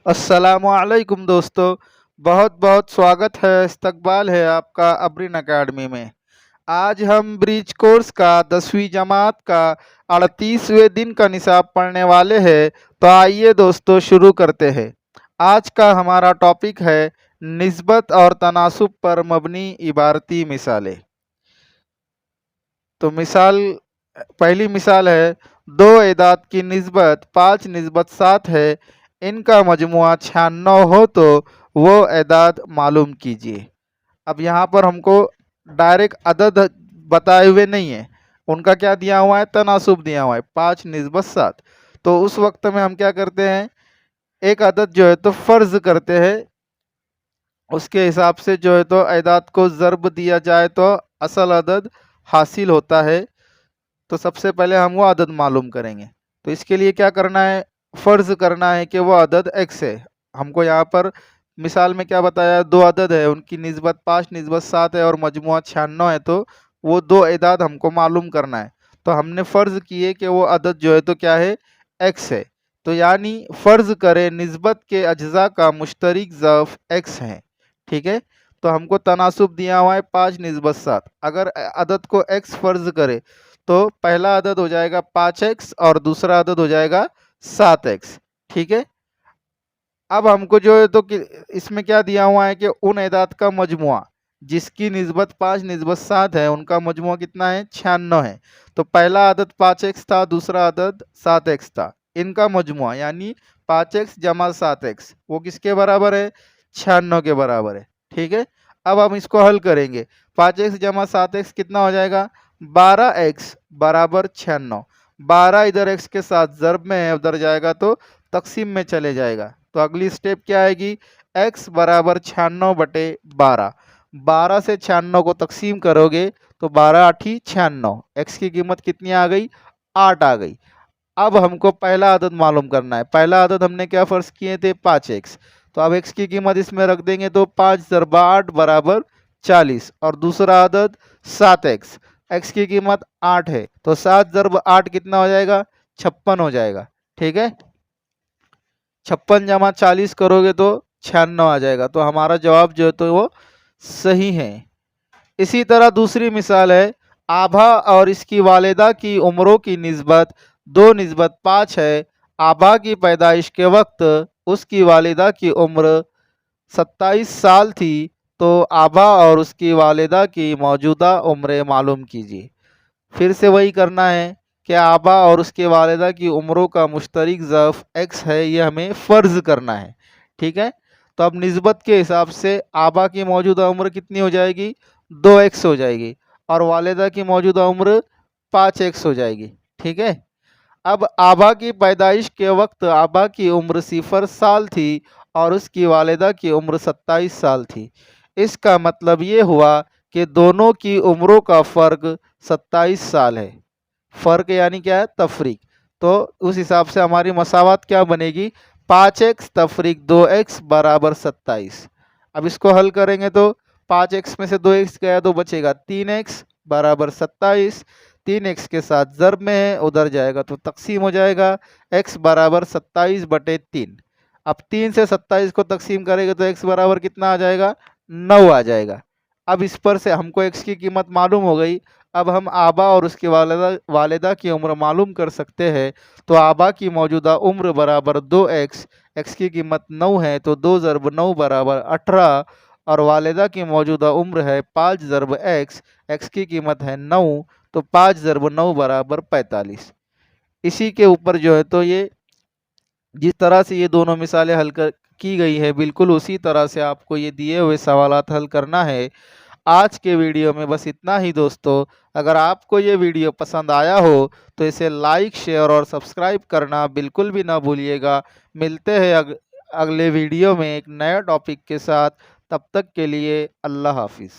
अस्सलामुअलैकुम दोस्तों, बहुत बहुत स्वागत है, इस्तकबाल है आपका अब्रिन अकेडमी में। आज हम ब्रिज कोर्स का 10वीं जमात का 38वें दिन का निसाब पढ़ने वाले हैं। तो आइए दोस्तों शुरू करते हैं। आज का हमारा टॉपिक है निस्बत और तनासुब पर मबनी इबारती मिसालें। तो पहली मिसाल है, दो एदाद की निस्बत 5 निस्बत 7 है, इनका मजमुआ 96 हो तो वो एदाद मालूम कीजिए। अब यहाँ पर हमको डायरेक्ट अदद बताए हुए नहीं है, उनका क्या दिया हुआ है, तनासुब दिया हुआ है 5 निस्बत 7। तो उस वक्त में हम क्या करते हैं, एक अदद जो है तो फ़र्ज़ करते हैं, उसके हिसाब से जो है तो एदाद को ज़र्ब दिया जाए तो असल अदद हासिल होता है। तो सबसे पहले हम वो अदद मालूम करेंगे। तो इसके लिए क्या करना है, फ़र्ज़ करना है कि वो अदद x है। हमको यहाँ पर मिसाल में क्या बताया, दो अदद है, उनकी निस्बत 5 निस्बत 7 है और मजमुआ 96 है, तो वो दो एदाद हमको मालूम करना है। तो हमने फ़र्ज़ किए कि वो अदद जो है तो क्या है, x है। तो यानी फ़र्ज़ करें निस्बत के अज्ज़ा का मुश्तरक ज़र्फ़ x है। ठीक है। तो हमको तनासुब दिया हुआ है 5 निस्बत 7। अगर अदद को x फ़र्ज़ करे तो पहला अदद हो जाएगा 5x और दूसरा अदद हो जाएगा 7x। ठीक है। अब हमको जो है तो इसमें क्या दिया हुआ है कि उन एदाद का मजमुआ जिसकी निस्बत 5 निस्बत 7 है, उनका मजमुआ कितना है, 96 है। तो पहला अदद 5x था, दूसरा अदद 7x था। इनका मजमुआ यानी 5x जमा 7x वो किसके बराबर है, 96 के बराबर है। ठीक है। अब हम इसको हल करेंगे। 5x जमा 7x कितना हो जाएगा, 12x बराबर 96। 12 इधर x के साथ ज़र्ब में है, उधर जाएगा तो तक़सीम में चले जाएगा। तो अगली स्टेप क्या आएगी, x बराबर 96/12। 12 से 96 को तकसीम करोगे तो 12 आठी 96, x की कीमत कितनी आ गई, 8 आ गई। अब हमको पहला अदद मालूम करना है। पहला अदद हमने क्या फ़र्ज़ किए थे, 5x। तो अब x की कीमत इसमें रख देंगे तो 5 ज़रबा 8 बराबर 40, और दूसरा अदद 7x, x की कीमत 8 है, तो 7 ज़रब 8 कितना हो जाएगा, 56 हो जाएगा। ठीक है। 56 जमा 40 करोगे तो 96 आ जाएगा। तो हमारा जवाब जो है तो वो सही है। इसी तरह दूसरी मिसाल है, आभा और इसकी वालिदा की उम्रों की निस्बत 2 निस्बत 5 है। आभा की पैदाइश के वक्त उसकी वालिदा की उम्र 27 साल थी, तो आभा और उसकी वालिदा की मौजूदा उम्रें मालूम कीजिए। फिर से वही करना है कि आबा और उसके वालिदा की उम्रों का मुश्तरक ज़र्फ़ x है, ये हमें फ़र्ज़ करना है। ठीक है। तो अब निस्बत के हिसाब से आबा की मौजूदा उम्र कितनी हो जाएगी, 2x हो जाएगी, और वालिदा की मौजूदा उम्र 5x हो जाएगी। ठीक है। अब आबा की पैदाइश के वक्त आबा की उम्र 0 साल थी और उसकी वालिदा की उम्र 27 साल थी। इसका मतलब ये हुआ कि दोनों की उम्रों का फ़र्क 27 साल है। फ़र्क यानी क्या है, तफरीक। तो उस हिसाब से हमारी मसावत क्या बनेगी, 5x तफरीक 2x बराबर 27। अब इसको हल करेंगे तो 5x में से 2x गया तो बचेगा 3x बराबर 27। 3x के साथ ज़र्ब में है, उधर जाएगा तो तकसीम हो जाएगा, x बराबर 27/3। अब 3 से 27 को तकसीम करेंगे तो x बराबर कितना आ जाएगा, 9 आ जाएगा। अब इस पर से हमको x की कीमत मालूम हो गई। अब हम आबा और उसके वालिदा की उम्र मालूम कर सकते हैं। तो आबा की मौजूदा उम्र बराबर 2x, x की कीमत 9 है तो 2 ज़रब 9 बराबर 18, और वालिदा की मौजूदा उम्र है 5 ज़रब x, x की कीमत है 9, तो 5 ज़रब 9 बराबर 45। इसी के ऊपर जो है तो ये जिस तरह से ये दोनों मिसालें हल कर की गई है, बिल्कुल उसी तरह से आपको ये दिए हुए सवालात हल करना है। आज के वीडियो में बस इतना ही दोस्तों। अगर आपको ये वीडियो पसंद आया हो तो इसे लाइक, शेयर और सब्सक्राइब करना बिल्कुल भी ना भूलिएगा। मिलते हैं अगले वीडियो में एक नया टॉपिक के साथ। तब तक के लिए अल्लाह हाफिज़।